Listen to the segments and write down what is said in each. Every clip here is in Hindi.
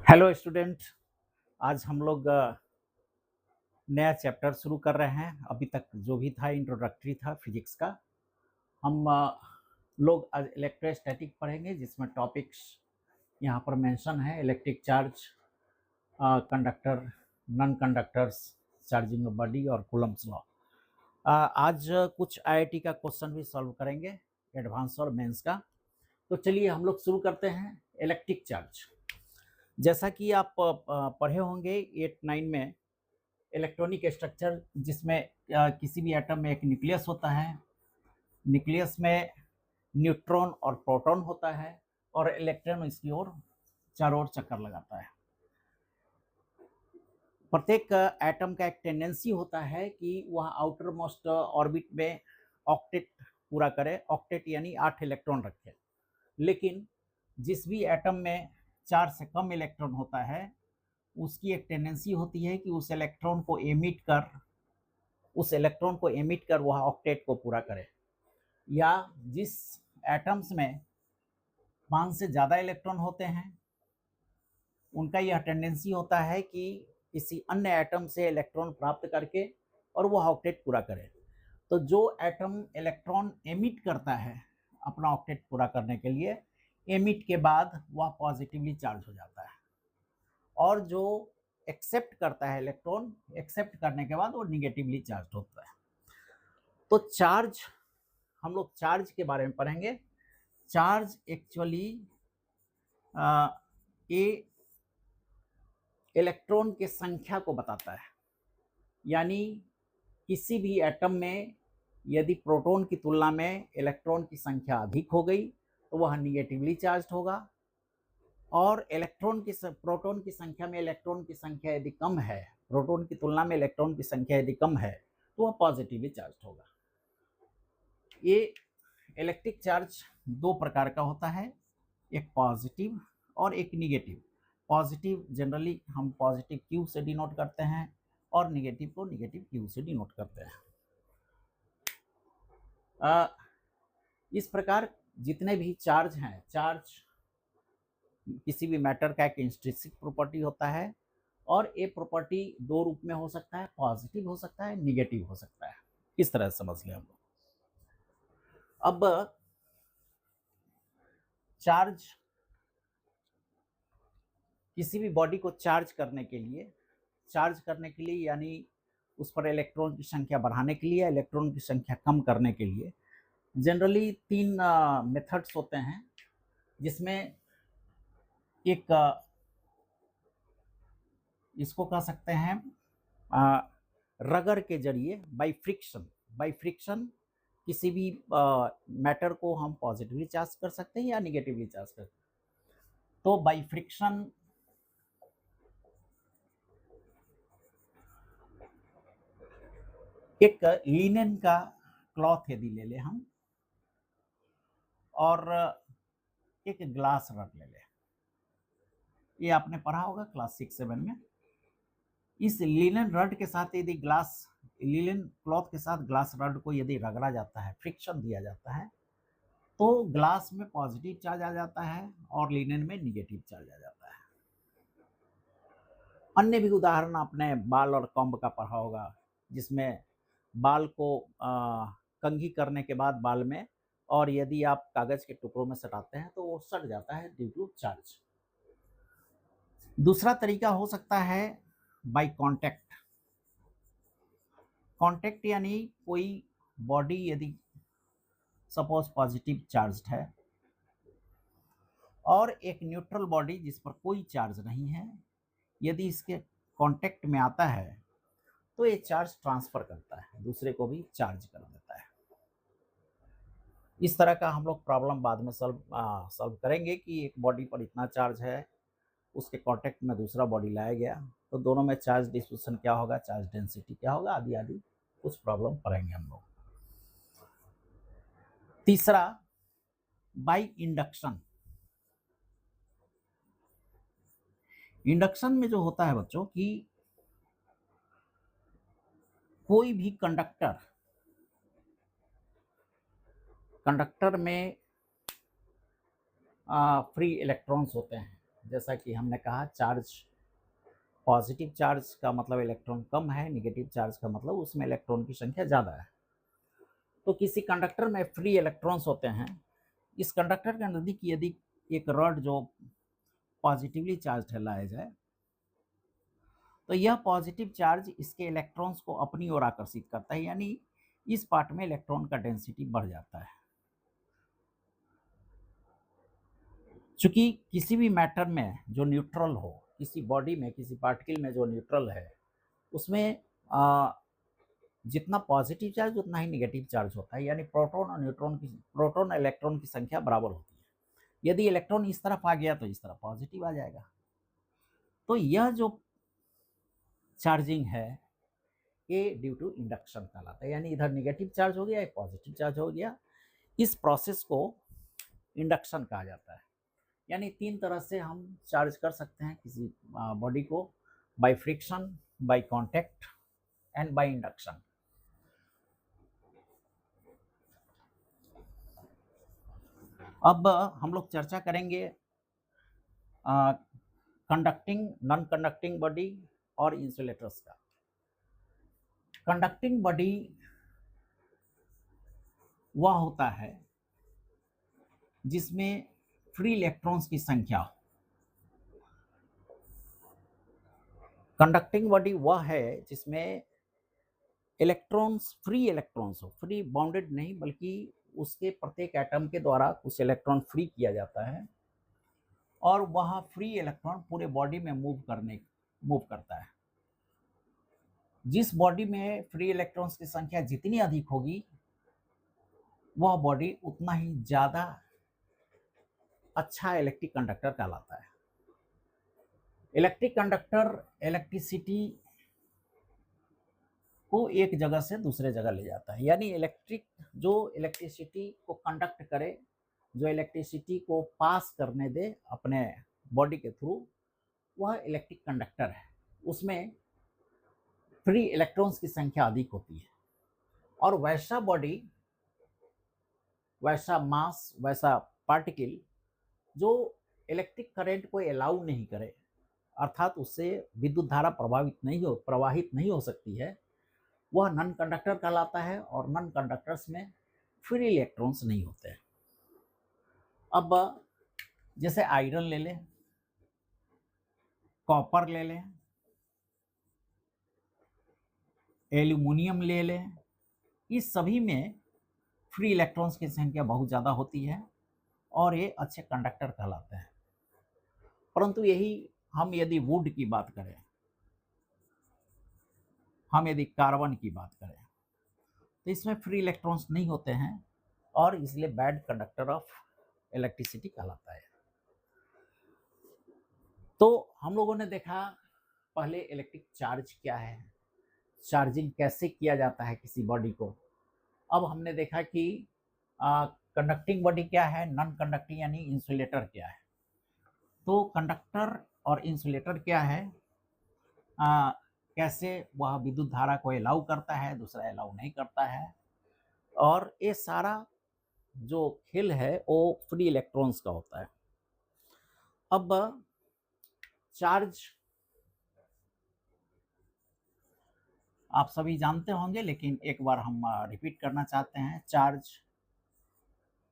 Hello student. आज हम लोग नया चैप्टर शुरू कर रहे हैं। अभी तक जो भी था इंट्रोडक्टरी था फिजिक्स का। हम लोग आज इलेक्ट्रोस्टैटिक पढ़ेंगे, जिसमें टॉपिक्स यहाँ पर मेंशन है: electric charge, conductor, non conductors, charging of body और कूलम्ब्स लॉ। आज कुछ आईआईटी का क्वेश्चन भी सॉल्व करेंगे, एडवांस और मेंस का। तो चलिए हम लोग शुरू करते हैं। इलेक्ट्रिक चार्ज, जैसा कि आप पढ़े होंगे 8-9 में, इलेक्ट्रॉनिक स्ट्रक्चर जिसमें किसी भी एटम में एक न्यूक्लियस होता है। न्यूक्लियस में न्यूट्रॉन और प्रोटॉन होता है और इलेक्ट्रॉन इसकी ओर चारों ओर चक्कर लगाता है। प्रत्येक एटम का एक टेंडेंसी होता है कि वह आउटर मोस्ट ऑर्बिट में ऑक्टेट पूरा करे। ऑक्टेट यानी 8 इलेक्ट्रॉन रखे। लेकिन जिस भी एटम में 4 से कम इलेक्ट्रॉन होता है, उसकी एक टेंडेंसी होती है कि उस इलेक्ट्रॉन को एमिट कर वह ऑक्टेट को पूरा करे। या जिस एटम्स में 5 से ज़्यादा इलेक्ट्रॉन होते हैं, उनका यह टेंडेंसी होता है कि किसी अन्य एटम से इलेक्ट्रॉन प्राप्त करके और वह ऑक्टेट पूरा करे। तो जो एटम इलेक्ट्रॉन एमिट करता है अपना ऑक्टेट पूरा करने के लिए, एमिट के बाद वह पॉजिटिवली चार्ज हो जाता है, और जो एक्सेप्ट करता है इलेक्ट्रॉन, एक्सेप्ट करने के बाद वो निगेटिवली चार्ज होता है। तो चार्ज, हम लोग चार्ज के बारे में पढ़ेंगे। चार्ज एक्चुअली ये इलेक्ट्रॉन की संख्या को बताता है। यानी किसी भी एटम में यदि प्रोटॉन की तुलना में इलेक्ट्रॉन की संख्या अधिक हो गई तो वह निगेटिवली चार्ज होगा, और प्रोटॉन की संख्या में इलेक्ट्रॉन की संख्या यदि कम है, प्रोटॉन की तुलना में इलेक्ट्रॉन की संख्या यदि कम है, तो वह पॉजिटिवली चार्ज होगा। ये इलेक्ट्रिक चार्ज दो प्रकार का होता है, एक पॉजिटिव और एक निगेटिव। पॉजिटिव जनरली हम पॉजिटिव क्यू से डिनोट करते हैं और निगेटिव को निगेटिव क्यू से डिनोट करते हैं। इस प्रकार जितने भी चार्ज हैं, चार्ज किसी भी मैटर का एक इंट्रिंसिक प्रॉपर्टी होता है, और ये प्रॉपर्टी दो रूप में हो सकता है: पॉजिटिव हो सकता है, निगेटिव हो सकता है। इस तरह से समझ लें हम लोग। अब चार्ज, किसी भी बॉडी को चार्ज करने के लिए यानी उस पर इलेक्ट्रॉन की संख्या बढ़ाने के लिए, इलेक्ट्रॉन की संख्या कम करने के लिए जनरली 3 मेथड्स होते हैं, जिसमें एक इसको कह सकते हैं रगर के जरिए, बाई फ्रिक्शन किसी भी मैटर को हम पॉजिटिवली चार्ज कर सकते हैं या निगेटिवली चार्ज कर सकते हैं। तो बाई फ्रिक्शन एक लिनेन का क्लॉथ यदि ले ले हम, और एक ग्लास रड ले ले, ये आपने पढ़ा होगा क्लास 6-7 में। इस लिनेन रड के साथ यदि लिनेन क्लॉथ के साथ ग्लास रड को यदि रगड़ा जाता है, फ्रिक्शन दिया जाता है, तो ग्लास में पॉजिटिव चार्ज आ जाता है और लिनेन में निगेटिव चार्ज आ जाता है। अन्य भी उदाहरण आपने बाल और कॉम्ब का पढ़ा होगा, जिसमें बाल को कंघी करने के बाद बाल में, और यदि आप कागज के टुकड़ों में सटाते हैं तो वो सट जाता है ड्यू टू चार्ज। दूसरा तरीका हो सकता है बाय कांटेक्ट यानी कोई बॉडी यदि सपोज पॉजिटिव चार्ज्ड है और एक न्यूट्रल बॉडी जिस पर कोई चार्ज नहीं है, यदि इसके कांटेक्ट में आता है तो ये चार्ज ट्रांसफर करता है, दूसरे को भी चार्ज कर देता है। इस तरह का हम लोग प्रॉब्लम बाद में सॉल्व करेंगे कि एक बॉडी पर इतना चार्ज है, उसके कांटेक्ट में दूसरा बॉडी लाया गया, तो दोनों में चार्ज डिस्ट्रीब्यूशन क्या होगा, चार्ज डेंसिटी क्या होगा, आदि आदि कुछ प्रॉब्लम पढ़ेंगे हम लोग। तीसरा, बाय इंडक्शन। इंडक्शन में जो होता है बच्चों कि कोई भी कंडक्टर में फ्री इलेक्ट्रॉन्स होते हैं। जैसा कि हमने कहा, चार्ज, पॉजिटिव चार्ज का मतलब इलेक्ट्रॉन कम है, नेगेटिव चार्ज का मतलब उसमें इलेक्ट्रॉन की संख्या ज़्यादा है। तो किसी कंडक्टर में फ्री इलेक्ट्रॉन्स होते हैं। इस कंडक्टर के नज़दीक यदि एक रॉड जो पॉजिटिवली चार्ज लाया जाए, तो यह पॉजिटिव चार्ज इसके इलेक्ट्रॉन्स को अपनी ओर आकर्षित करता है, यानी इस पार्ट में इलेक्ट्रॉन का डेंसिटी बढ़ जाता है। चूंकि किसी भी मैटर में जो न्यूट्रल हो, किसी बॉडी में, किसी पार्टिकल में जो न्यूट्रल है, उसमें जितना पॉजिटिव चार्ज उतना ही नेगेटिव चार्ज होता है, यानी प्रोटॉन और न्यूट्रॉन की, प्रोटॉन और इलेक्ट्रॉन की संख्या बराबर होती है। यदि इलेक्ट्रॉन इस तरफ आ गया तो इस तरफ पॉजिटिव आ जाएगा। तो यह जो चार्जिंग है ये ड्यू टू इंडक्शन कहलाता है, यानी इधर नेगेटिव चार्ज हो गया, एक पॉजिटिव चार्ज हो गया। इस प्रोसेस को इंडक्शन कहा जाता है। यानी तीन तरह से हम चार्ज कर सकते हैं किसी बॉडी को, by friction, by contact and by induction. अब हम लोग चर्चा करेंगे कंडक्टिंग, नॉन कंडक्टिंग बॉडी और इंसुलेटर्स का। कंडक्टिंग बॉडी वह होता है जिसमें फ्री इलेक्ट्रॉन्स की संख्या हो। कंडक्टिंग बॉडी वह है जिसमें इलेक्ट्रॉन्स, फ्री इलेक्ट्रॉन्स हो, फ्री बाउंडेड नहीं, बल्कि उसके प्रत्येक एटम के द्वारा कुछ इलेक्ट्रॉन फ्री किया जाता है और वह फ्री इलेक्ट्रॉन पूरे बॉडी में मूव करता है। जिस बॉडी में फ्री इलेक्ट्रॉन्स की संख्या जितनी अधिक होगी, वह बॉडी उतना ही ज़्यादा अच्छा इलेक्ट्रिक कंडक्टर कहलाता है। इलेक्ट्रिक कंडक्टर इलेक्ट्रिसिटी को एक जगह से दूसरे जगह ले जाता है, यानी जो इलेक्ट्रिसिटी को कंडक्ट करे, जो इलेक्ट्रिसिटी को पास करने दे अपने बॉडी के थ्रू, वह इलेक्ट्रिक कंडक्टर है। उसमें फ्री इलेक्ट्रॉन्स की संख्या अधिक होती है और वैसा बॉडी, वैसा मास, वैसा पार्टिकल जो इलेक्ट्रिक करंट को अलाउ नहीं करे, अर्थात उससे विद्युत धारा प्रवाहित नहीं हो सकती है, वह नॉन कंडक्टर कहलाता है। और नॉन कंडक्टर्स में फ्री इलेक्ट्रॉन्स नहीं होते हैं। अब जैसे आयरन ले लें, कॉपर ले लें, एल्यूमिनियम ले लें, इस सभी में फ्री इलेक्ट्रॉन्स की संख्या बहुत ज़्यादा होती है और ये अच्छे कंडक्टर कहलाते हैं। परंतु यही हम यदि वुड की बात करें, हम यदि कार्बन की बात करें, तो इसमें फ्री इलेक्ट्रॉन्स नहीं होते हैं और इसलिए बैड कंडक्टर ऑफ इलेक्ट्रिसिटी कहलाता है। तो हम लोगों ने देखा पहले इलेक्ट्रिक चार्ज क्या है, चार्जिंग कैसे किया जाता है किसी बॉडी को। अब हमने देखा कि कंडक्टिंग बॉडी क्या है, नॉन कंडक्टिंग यानी इंसुलेटर क्या है। तो कंडक्टर और इंसुलेटर क्या है, कैसे वह विद्युत धारा को अलाउ करता है, दूसरा अलाउ नहीं करता है, और ये सारा जो खेल है वो फ्री इलेक्ट्रॉन्स का होता है। अब चार्ज आप सभी जानते होंगे, लेकिन एक बार हम रिपीट करना चाहते हैं। चार्ज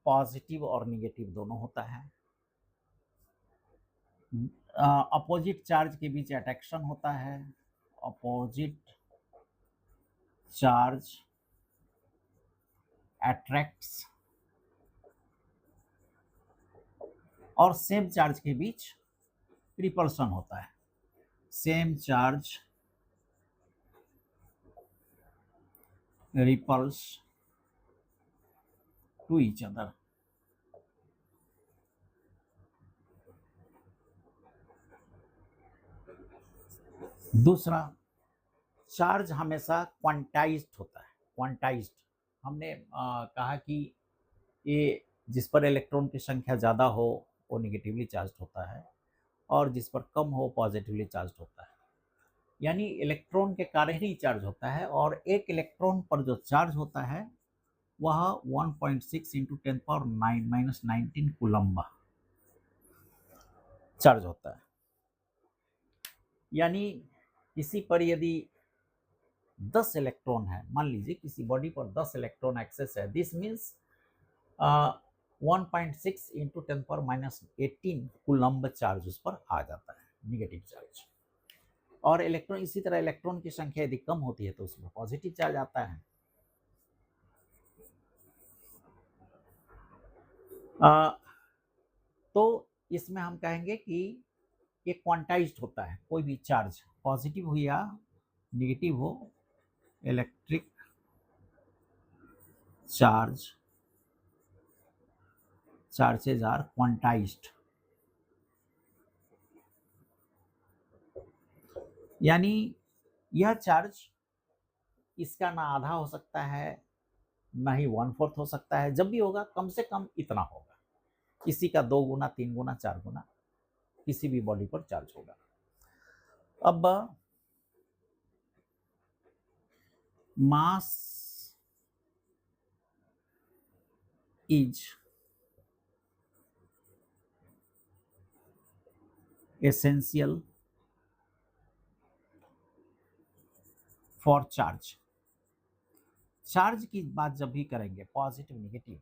पॉजिटिव और नेगेटिव दोनों होता है। अपोजिट चार्ज के बीच अट्रैक्शन होता है, अपोजिट चार्ज अट्रैक्ट्स, और सेम चार्ज के बीच रिपल्शन होता है, same charge repels to each other. दूसरा, चार्ज हमेशा क्वांटाइज्ड होता है। क्वांटाइज्ड हमने कहा कि ये जिस पर इलेक्ट्रॉन की संख्या ज़्यादा हो वो नेगेटिवली चार्ज होता है और जिस पर कम हो पॉजिटिवली चार्ज होता है, यानी इलेक्ट्रॉन के कारण ही चार्ज होता है। और एक इलेक्ट्रॉन पर जो चार्ज होता है वह 1.6 × 10⁻⁹ कूलम्ब चार्ज होता है। यानी किसी पर यदि 10 इलेक्ट्रॉन है, मान लीजिए किसी बॉडी पर 10 इलेक्ट्रॉन एक्सेस है, this means 1.6 into 10⁻18 coulomb charge उस पर आ जाता है, निगेटिव चार्ज। और इलेक्ट्रॉन, इसी तरह इलेक्ट्रॉन की संख्या यदि कम होती है तो उसमें पॉजिटिव चार्ज आता है। तो इसमें हम कहेंगे कि ये क्वांटाइज्ड होता है, कोई भी चार्ज पॉजिटिव हो या नेगेटिव हो, इलेक्ट्रिक चार्जेज आर क्वांटाइज्ड। यानी यह चार्ज इसका ना आधा हो सकता है, ना ही 1/4 हो सकता है, जब भी होगा कम से कम इतना होगा, किसी का 2 गुना, 3 गुना, 4 गुना किसी भी बॉडी पर चार्ज होगा। अब mass is essential for charge. Charge की बात जब भी करेंगे पॉजिटिव नेगेटिव,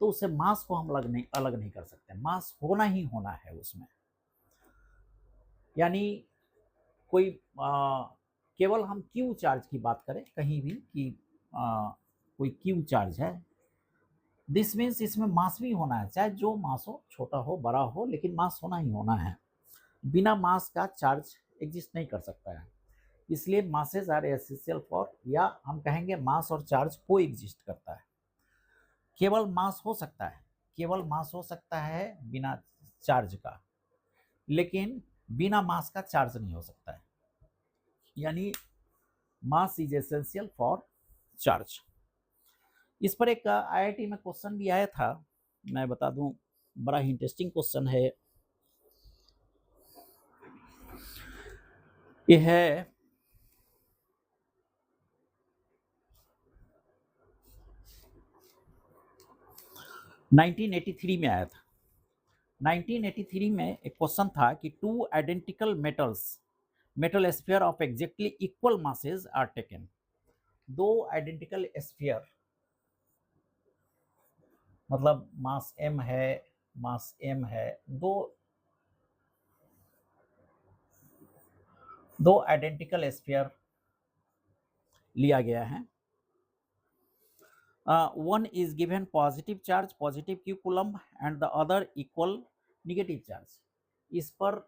तो उसे मास को हम अलग नहीं कर सकते, मास होना ही होना है उसमें। यानी कोई केवल हम क्यू चार्ज की बात करें कहीं भी कि कोई क्यू चार्ज है, दिस मीन्स इसमें मास भी होना है, चाहे जो मास हो, छोटा हो बड़ा हो, लेकिन मास होना ही होना है। बिना मास का चार्ज एग्जिस्ट नहीं कर सकता है, इसलिए मासेज आर एसेंशियल फॉर, या हम कहेंगे मास और चार्ज को एग्जिस्ट करता है। केवल मास हो सकता है, केवल मास हो सकता है बिना चार्ज का, लेकिन बिना मास का चार्ज नहीं हो सकता है। यानी mass is essential for charge. इस पर एक आईआईटी में क्वेश्चन भी आया था, मैं बता दूं, बड़ा ही इंटरेस्टिंग क्वेश्चन है। यह है 1983 में आया था। 1983 में एक क्वेश्चन था कि 2 identical metal sphere of exactly equal masses are taken. 2 identical sphere, मतलब मास m है, मास m है, दो आइडेंटिकल स्फीयर लिया गया है। One is given positive charge, positive q coulomb, and the other equal negative charge। इस पर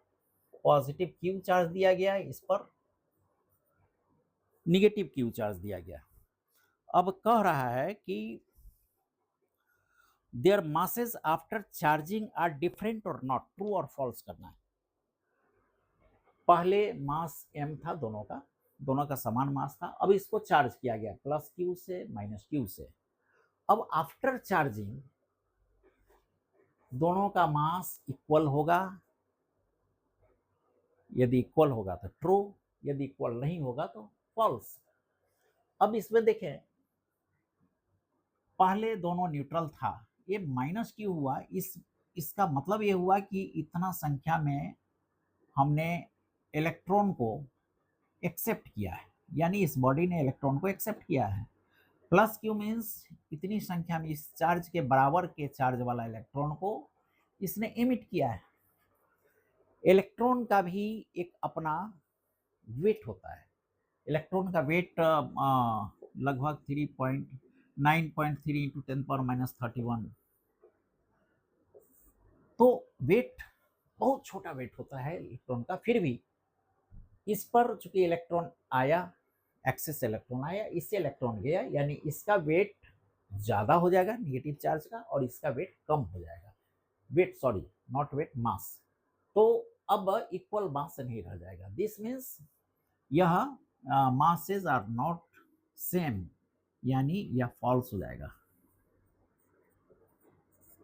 पॉजिटिव q चार्ज दिया गया, इस पर निगेटिव q चार्ज दिया गया। अब कह रहा है कि their masses after charging are different और नॉट, ट्रू और फॉल्स करना है। पहले मास m था, दोनों का समान मास था, अब इसको चार्ज किया गया प्लस q से माइनस q से। अब आफ्टर चार्जिंग दोनों का मास इक्वल होगा, यदि इक्वल होगा तो ट्रू, यदि इक्वल नहीं होगा तो फॉल्स। अब इसमें देखें, पहले दोनों न्यूट्रल था, ये माइनस क्यों हुआ, इसका मतलब ये हुआ कि इतना संख्या में हमने इलेक्ट्रॉन को एक्सेप्ट किया है, यानी इस बॉडी ने इलेक्ट्रॉन को एक्सेप्ट किया है। प्लस क्यू मीन्स इतनी संख्या में इस चार्ज के बराबर के चार्ज वाला इलेक्ट्रॉन को इसने इमिट किया है। इलेक्ट्रॉन का भी एक अपना वेट होता है, इलेक्ट्रॉन का वेट लगभग 9.3 इंटू 10⁻31। तो वेट बहुत छोटा वेट होता है इलेक्ट्रॉन का, फिर भी इस पर चूंकि इलेक्ट्रॉन आया, एक्सेस इलेक्ट्रॉन आया, इससे इलेक्ट्रॉन गया, यानी इसका वेट ज्यादा हो जाएगा निगेटिव चार्ज का, और इसका वेट कम हो जाएगा। वेट, सॉरी नॉट वेट, मास। तो अब इक्वल मास नहीं रह जाएगा, दिस मीन्स यह मासेज आर नॉट सेम, यानी यह फॉल्स हो जाएगा।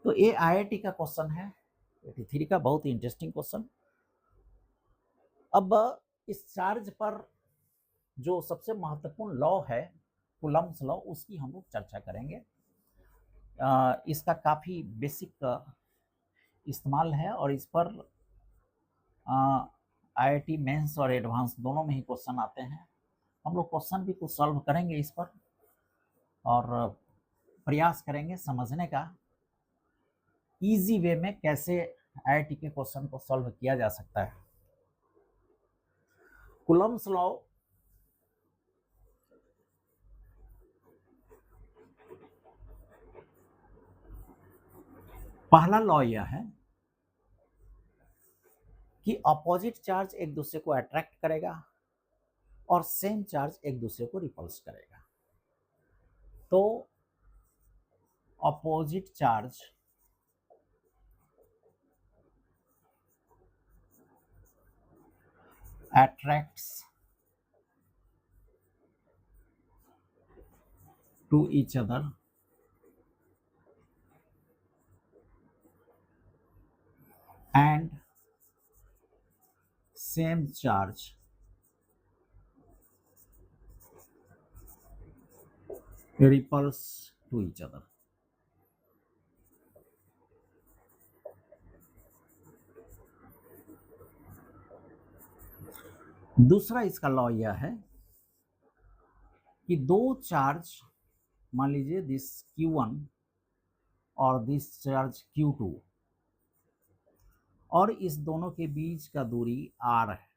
तो ये आईआईटी का क्वेश्चन है, 83 का, बहुत ही इंटरेस्टिंग क्वेश्चन। अब इस चार्ज पर जो सबसे महत्वपूर्ण लॉ है, कूलम्ब्स लॉ, उसकी हम लोग चर्चा करेंगे। इसका काफ़ी बेसिक इस्तेमाल है और इस पर IIT मेंस और एडवांस दोनों में ही क्वेश्चन आते हैं। हम लोग क्वेश्चन भी कुछ सॉल्व करेंगे इस पर और प्रयास करेंगे समझने का इजी वे में कैसे IIT के क्वेश्चन को सॉल्व किया जा सकता है। कूलम्ब्स लॉ पहला लॉ यह है कि अपोजिट चार्ज एक दूसरे को अट्रैक्ट करेगा और सेम चार्ज एक दूसरे को रिपल्स करेगा। तो opposite charge attracts to each other and same charge repulse to each other। दूसरा इसका लॉ यह है कि दो चार्ज, मान लीजिए दिस Q1 और दिस चार्ज Q2, और इस दोनों के बीच का दूरी R है,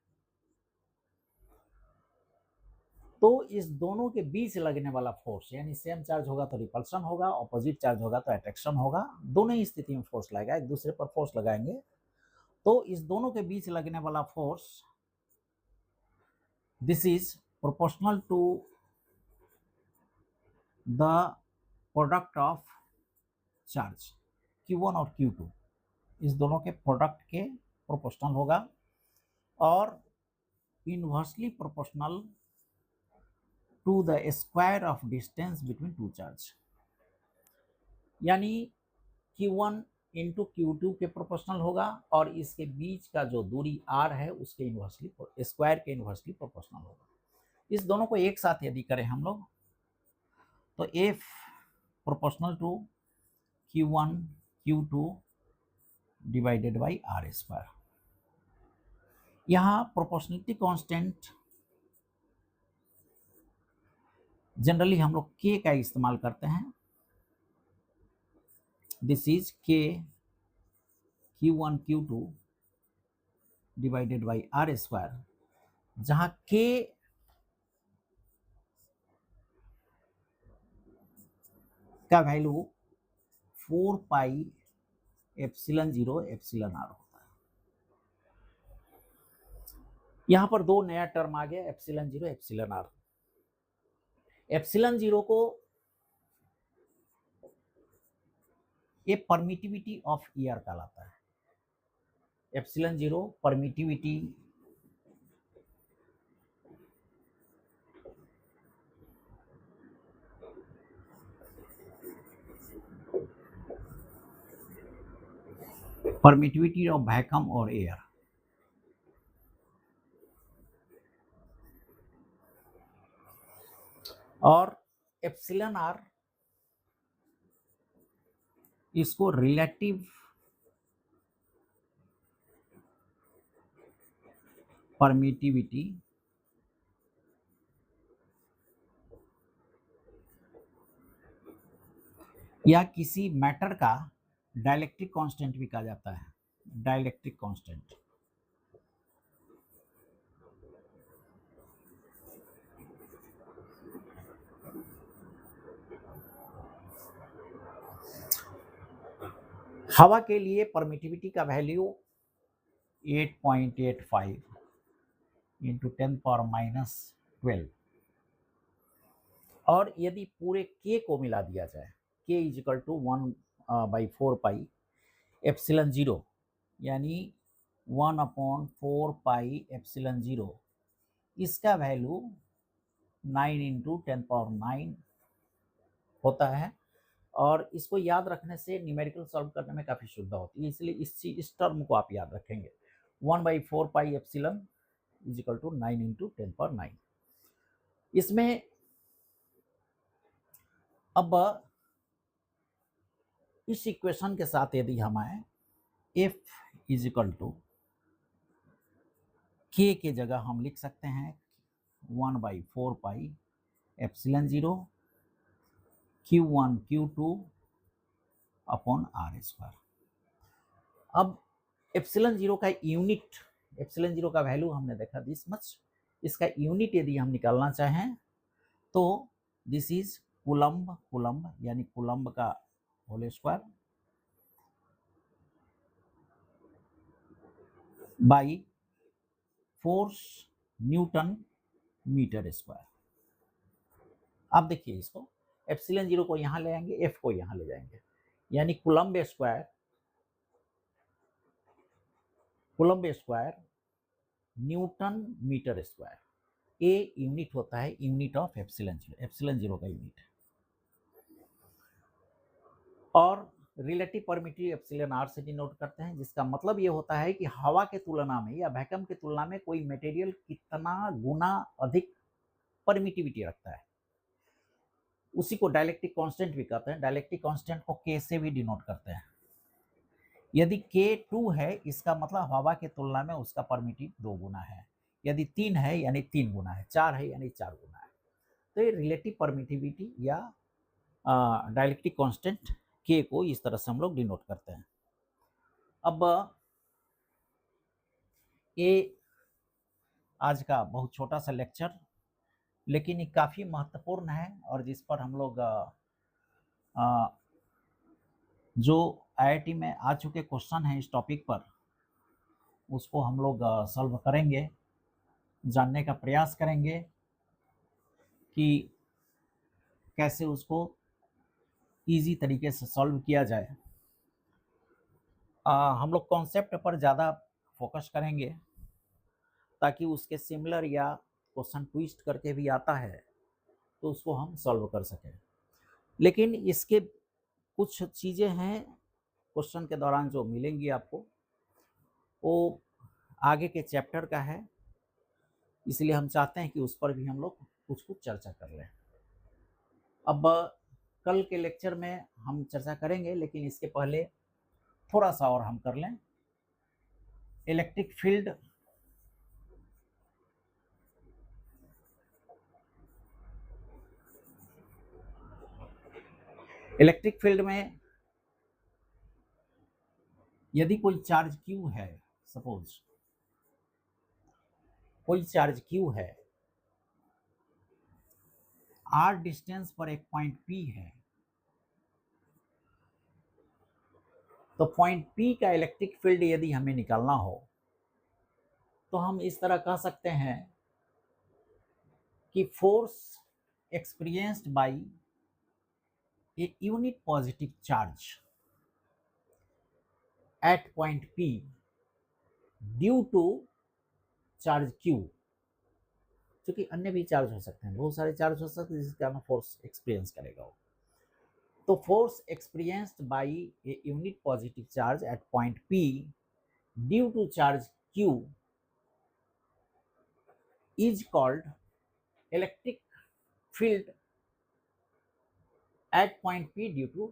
तो इस दोनों के बीच लगने वाला फोर्स, यानी सेम चार्ज होगा तो रिपल्शन होगा, ऑपोजिट चार्ज होगा तो अट्रैक्शन होगा, दोनों ही स्थिति में फोर्स लगेगा, एक दूसरे पर फोर्स लगाएंगे। तो इस दोनों के बीच लगने वाला force, this is proportional to the product of charge Q1 और Q2, इस दोनों के प्रोडक्ट के प्रोपोर्शनल होगा और inversely proportional to the square of distance between two charge, यानी Q1 इंटू Q2 के प्रोपोर्शनल होगा और इसके बीच का जो दूरी R है उसके इनवर्सली, स्क्वायर के इनवर्सली प्रोपोर्शनल होगा। इस दोनों को एक साथ यदि करें हम लोग तो F proportional to Q1 Q2 divided by R square. यहाँ प्रोपोर्शनलिटी कांस्टेंट जनरली हम लोग K का इस्तेमाल करते हैं। This is K Q1 Q2 divided by R square, जहां K का value 4 pi epsilon 0 epsilon R होता है। यहां पर दो नया टर्म आ गया, एप्सिलॉन 0 एप्सिलॉन R। एप्सिलॉन 0 को ये परमिटिविटी ऑफ ईयर कहलाता है। एप्सिलॉन 0 परमिटिविटी ऑफ वैक्यूम और एयर। और एप्सिलॉन R इसको रिलेटिव परमिटिविटी या किसी मैटर का डाइलेक्ट्रिक कांस्टेंट भी कहा जाता है, डाइलेक्ट्रिक कांस्टेंट। हवा के लिए परमिटिविटी का वैल्यू 8.85 इंटू 10⁻⁻12, और यदि पूरे K को मिला दिया जाए, K is equal to 1/4 pi epsilon 0, यानी 1/4 एप्सिलॉन 0, इसका वैल्यू 9 इंटू 10⁻9 होता है। और इसको याद रखने से न्यूमेरिकल सॉल्व करने में काफ़ी सुविधा होती है, इसलिए इस टर्म को आप याद रखेंगे। 1/4 epsilon is equal to 9 into 10⁻9। इसमें अब इस इक्वेशन के साथ यदि हम आए, F इज इक्वल टू के जगह हम लिख सकते हैं 1/4 pi epsilon 0 Q1 Q2 upon R square. अब एप्सिलॉन 0 का यूनिट, एप्सिलॉन 0 का वैल्यू हमने देखा दिस मच, इसका यूनिट यदि हम निकालना चाहें तो दिस इज कूलम्ब, कूलम्ब यानी कूलम्ब का whole square by force newton metre square. अब देखिए इसको, एप्सिलॉन 0 को यहाँ ले आएंगे, एफ को यहाँ ले जाएंगे, यानी coulomb square, coulomb square newton metre square, a unit होता है यूनिट ऑफ एप्सिलॉन 0, एप्सिलॉन 0 का यूनिट है। और रिलेटिव परमिटिविटी एप्सिलॉन आर से डिनोट करते हैं, जिसका मतलब ये होता है कि हवा के तुलना में या वैक्यूम के तुलना में कोई मटेरियल कितना गुना अधिक परमिटिविटी रखता है, उसी को डायलेक्ट्रिक कांस्टेंट भी कहते हैं। डायलेक्ट्रिक कांस्टेंट को के से भी डिनोट करते हैं। यदि के 2 है, इसका मतलब हवा के तुलना में उसका परमिटिव 2 गुना है, यदि 3 है यानी 3 गुना है, 4 है यानी 4 गुना है। तो ये रिलेटिव परमिटिविटी या डायलेक्ट्रिक कांस्टेंट के को इस तरह से हम लोग डिनोट करते हैं। अब ये आज का बहुत छोटा सा लेक्चर, लेकिन ये काफ़ी महत्वपूर्ण है और जिस पर हम लोग जो आईआईटी में आ चुके क्वेश्चन हैं इस टॉपिक पर, उसको हम लोग सॉल्व करेंगे, जानने का प्रयास करेंगे कि कैसे उसको इजी तरीके से सॉल्व किया जाए। हम लोग कॉन्सेप्ट पर ज़्यादा फोकस करेंगे ताकि उसके सिमिलर या क्वेश्चन ट्विस्ट करके भी आता है तो उसको हम सॉल्व कर सकें। लेकिन इसके कुछ चीज़ें हैं क्वेश्चन के दौरान जो मिलेंगी आपको, वो आगे के चैप्टर का है, इसलिए हम चाहते हैं कि उस पर भी हम लोग कुछ चर्चा कर लें। अब कल के लेक्चर में हम चर्चा करेंगे, लेकिन इसके पहले थोड़ा सा और हम कर लें। इलेक्ट्रिक फील्ड, इलेक्ट्रिक फील्ड में यदि कोई चार्ज Q है, सपोज कोई चार्ज Q है, R डिस्टेंस पर एक पॉइंट P है, तो पॉइंट P का इलेक्ट्रिक फील्ड यदि हमें निकालना हो तो हम इस तरह कह सकते हैं कि force experienced by a unit positive charge at point P due to charge Q, क्योंकि अन्य भी चार्ज हो सकते हैं, बहुत सारे चार्ज हो सकते हैं जिसका हम फोर्स एक्सपीरियंस करेगा वो। तो force experienced by a unit positive charge at point P due to charge Q is called electric field at point P due to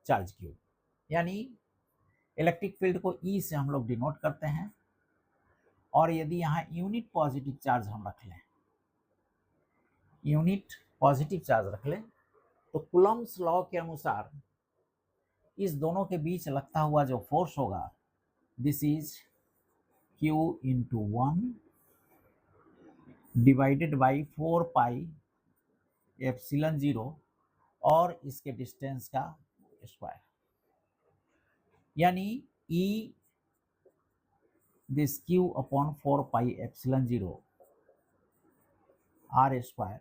charge Q। यानी इलेक्ट्रिक फील्ड को E से हम लोग डिनोट करते हैं, और यदि यहाँ यूनिट पॉजिटिव चार्ज हम रख लें, यूनिट पॉजिटिव चार्ज रख लें, तो कूलम्ब्स लॉ के अनुसार इस दोनों के बीच लगता हुआ जो फोर्स होगा, this is Q into 1 divided by 4 pi epsilon 0 और इसके डिस्टेंस का स्क्वायर, यानी E this Q upon 4 pi epsilon 0 R square,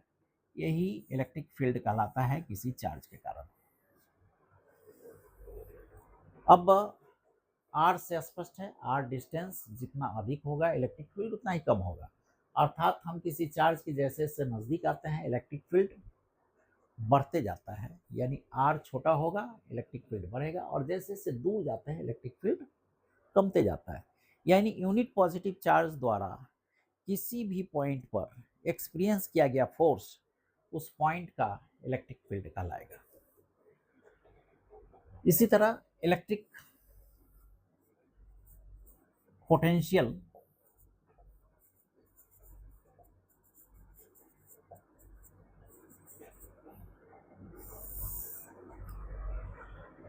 यही इलेक्ट्रिक फील्ड कहलाता है किसी चार्ज के कारण। अब R से स्पष्ट है, R डिस्टेंस जितना अधिक होगा इलेक्ट्रिक फील्ड उतना ही कम होगा, अर्थात हम किसी चार्ज के जैसे से नज़दीक आते हैं इलेक्ट्रिक फील्ड बढ़ते जाता है, यानी R छोटा होगा इलेक्ट्रिक फील्ड बढ़ेगा, और जैसे जैसे दूर जाते हैं इलेक्ट्रिक फील्ड कमते जाता है। यानी यूनिट पॉजिटिव चार्ज द्वारा किसी भी पॉइंट पर एक्सपीरियंस किया गया फोर्स उस पॉइंट का इलेक्ट्रिक फील्ड कहलाएगा। इसी तरह इलेक्ट्रिक पोटेंशियल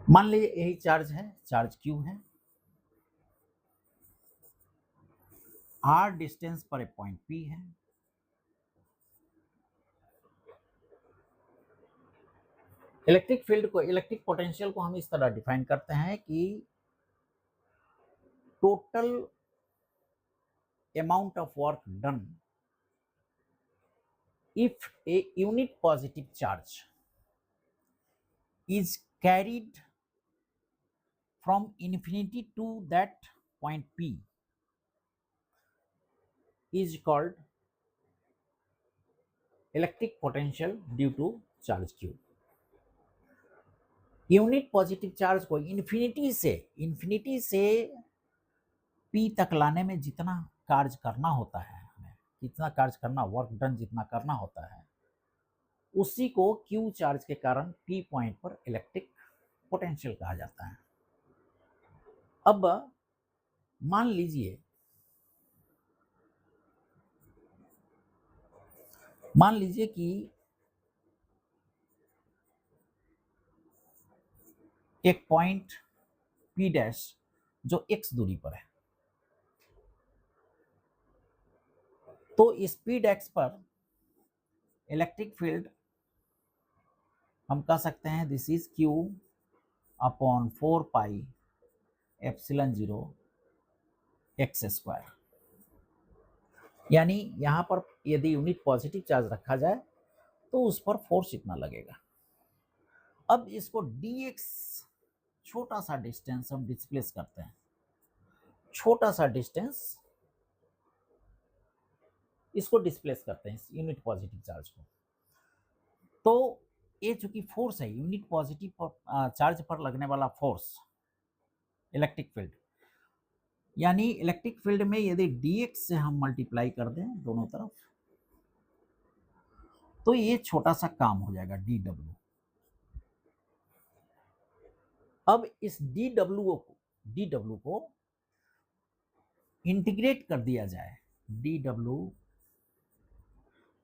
मान लीजिए यही चार्ज है, चार्ज क्यू है, आर डिस्टेंस पर एक पॉइंट पी है, इलेक्ट्रिक फील्ड को, इलेक्ट्रिक पोटेंशियल को हम इस तरह डिफाइन करते हैं कि total amount of work done if a unit positive charge is carried from infinity to that point P is called electric potential due to charge Q. Unit positive charge को इन्फिनिटी से P तक लाने में जितना कार्य करना होता है, हमें कितना कार्य करना, वर्क डन जितना करना होता है, उसी को Q चार्ज के कारण P पॉइंट पर इलेक्ट्रिक पोटेंशियल कहा जाता है। अब मान लीजिए कि एक पॉइंट P डैश जो x दूरी पर है, तो इस P डैश पर इलेक्ट्रिक फील्ड हम कह सकते हैं this is Q upon 4 pi epsilon 0 x square. यानी यहां पर यदि यूनिट पॉजिटिव चार्ज रखा जाए तो उस पर फोर्स इतना लगेगा। अब इसको dx छोटा सा डिस्टेंस हम डिस्प्लेस करते हैं, छोटा सा डिस्टेंस इसको डिस्प्लेस करते हैं, इस यूनिट पॉजिटिव चार्ज को। तो ये चूंकि फोर्स है, यूनिट पॉजिटिव पर चार्ज पर लगने वाला फोर्स इलेक्ट्रिक फील्ड, यानी इलेक्ट्रिक फील्ड में यदि dx से हम मल्टीप्लाई कर दें दोनों तरफ, तो ये छोटा सा काम हो जाएगा dw। अब इस dw को इंटीग्रेट कर दिया जाए, dw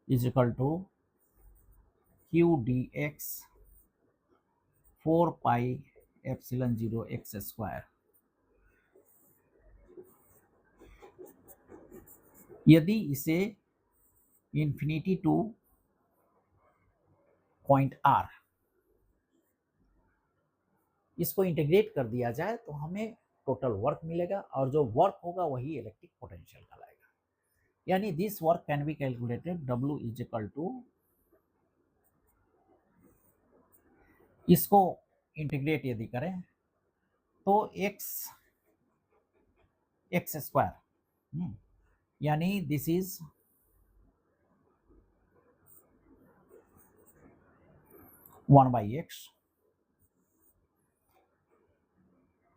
is equal to q dx 4 pi epsilon 0 x square. यदि इसे इंफिनिटी टू पॉइंट R इसको इंटीग्रेट कर दिया जाए तो हमें टोटल वर्क मिलेगा, और जो वर्क होगा वही इलेक्ट्रिक पोटेंशियल कहलाएगा। यानी this work can be calculated W is equal to, इसको इंटीग्रेट यदि करें तो x स्क्वायर, यानी this is 1/x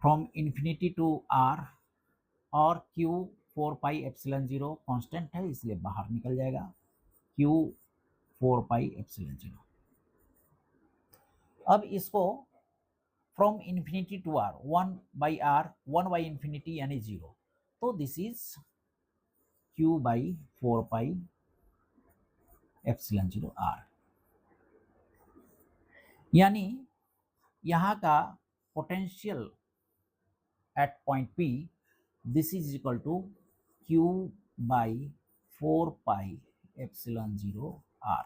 from infinity to R, और Q 4 पाई एप्सिलॉन 0 कांस्टेंट है इसलिए बाहर निकल जाएगा, Q 4 पाई एप्सिलॉन 0। अब इसको from infinity to R, 1/R 1/इंफिनिटी यानी 0, तो this is Q by 4 pi epsilon 0 R। यानी यहाँ का potential at point P this is equal to Q by 4 pi epsilon 0 R।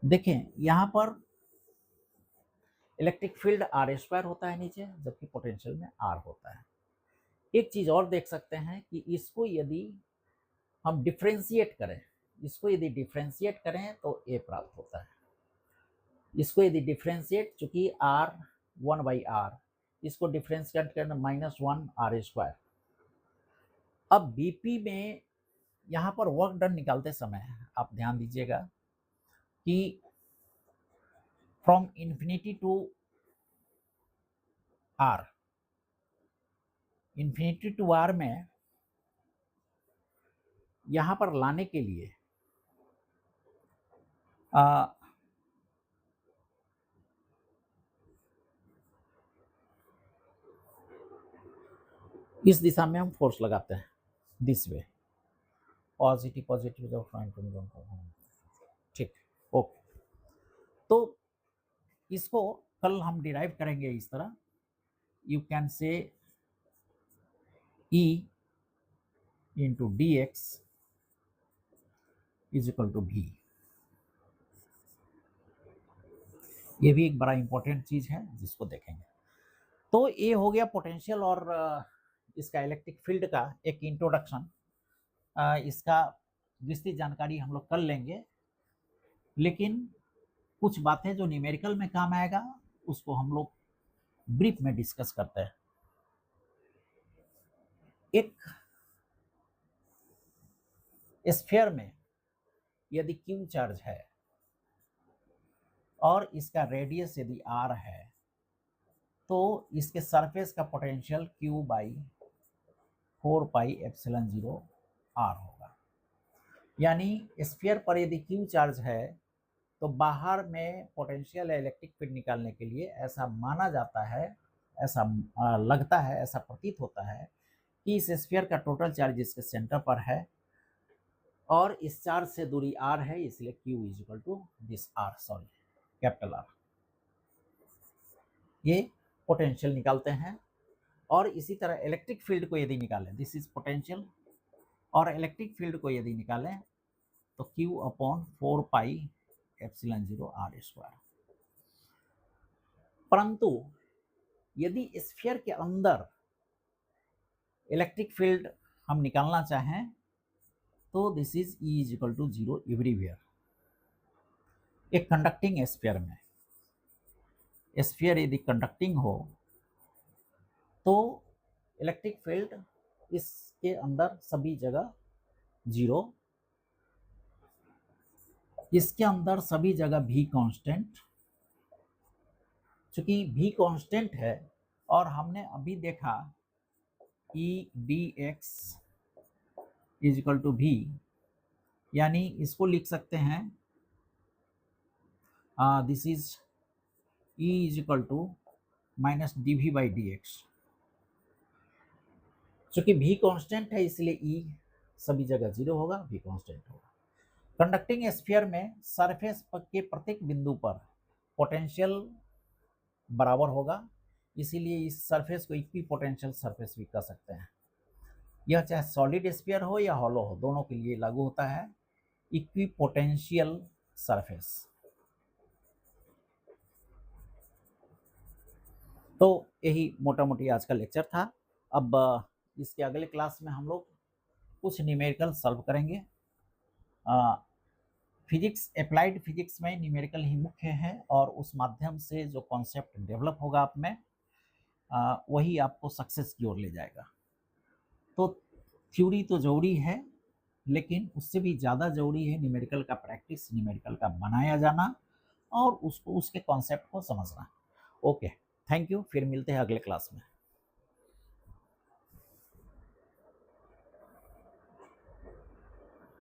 देखें यहाँ पर इलेक्ट्रिक फील्ड R स्क्वायर होता है नीचे, जबकि पोटेंशियल में R होता है। एक चीज और देख सकते हैं कि इसको यदि हम डिफरेंशिएट करें, तो A प्राप्त होता है। इसको यदि डिफरेंशिएट, चूंकि R 1/R, इसको डिफरेंशिएट करना -1 R स्क्वायर। अब BP में यहाँ पर वर्क डन निकालते समय आप ध्यान दीजिएगा कि from infinity to R, infinity to R में यहाँ पर लाने के लिए इस दिशा में हम फोर्स लगाते हैं, दिस वे, पॉजिटिव ठीक, ओके। तो इसको कल हम डिराइव करेंगे इस तरह, you can say E into D X is equal to V. ये भी एक बड़ा इंपॉर्टेंट चीज है जिसको देखेंगे। तो ये हो गया पोटेंशियल और इसका इलेक्ट्रिक फील्ड का एक इंट्रोडक्शन। इसका विस्तृत जानकारी हम लोग कर लेंगे, लेकिन कुछ बातें जो न्यूमेरिकल में काम आएगा उसको हम लोग ब्रीफ में डिस्कस करते हैं। एक स्फीयर में यदि क्यू चार्ज है और इसका रेडियस यदि आर है, तो इसके सरफेस का पोटेंशियल Q बाई 4πε0 R होगा। यानी स्फीयर पर यदि Q चार्ज है तो बाहर में पोटेंशियल इलेक्ट्रिक फील्ड निकालने के लिए ऐसा माना जाता है, ऐसा लगता है, ऐसा प्रतीत होता है कि इस स्फीयर का टोटल चार्ज इसके सेंटर पर है और इस चार्ज से दूरी R है, इसलिए Q is equal to this R, sorry capital R। ये पोटेंशियल निकालते हैं। और इसी तरह इलेक्ट्रिक फील्ड को यदि निकालें, दिस इज पोटेंशियल, और इलेक्ट्रिक फील्ड को यदि निकालें तो Q अपॉन 4πε0 R²। परंतु यदि स्फीयर के अंदर इलेक्ट्रिक फील्ड हम निकालना चाहें तो this is E is equal to 0 everywhere. एक कंडक्टिंग स्फीयर में, स्फीयर यदि कंडक्टिंग हो तो इलेक्ट्रिक फील्ड इसके अंदर सभी जगह 0, इसके अंदर सभी जगह भी कांस्टेंट। चूंकि भी कांस्टेंट है और हमने अभी देखा E dx is equal to V, यानी इसको लिख सकते हैं this is E is equal to minus dv by dx। चूंकि भी कांस्टेंट है इसलिए E सभी जगह 0 होगा, भी कांस्टेंट होगा। कंडक्टिंग स्फीयर में सरफेस के प्रत्येक बिंदु पर पोटेंशियल बराबर होगा, इसीलिए इस सरफेस को इक्वी पोटेंशियल सरफेस भी कह सकते हैं। यह चाहे सॉलिड स्फीयर हो या हॉलो हो, दोनों के लिए लागू होता है इक्वी पोटेंशियल सरफेस। तो यही मोटा मोटी आज का लेक्चर था। अब इसके अगले क्लास में हम लोग कुछ न्यूमेरिकल सॉल्व करेंगे। फिजिक्स, अप्लाइड फिजिक्स में न्यूमेरिकल ही मुख्य है और उस माध्यम से जो कॉन्सेप्ट डेवलप होगा आप में, वही आपको सक्सेस की ओर ले जाएगा। तो थ्योरी तो जरूरी है, लेकिन उससे भी ज़्यादा जरूरी है न्यूमेरिकल का प्रैक्टिस, न्यूमेरिकल का बनाया जाना और उसको, उसके कॉन्सेप्ट को समझना। Okay, thank you. फिर मिलते हैं अगले क्लास में।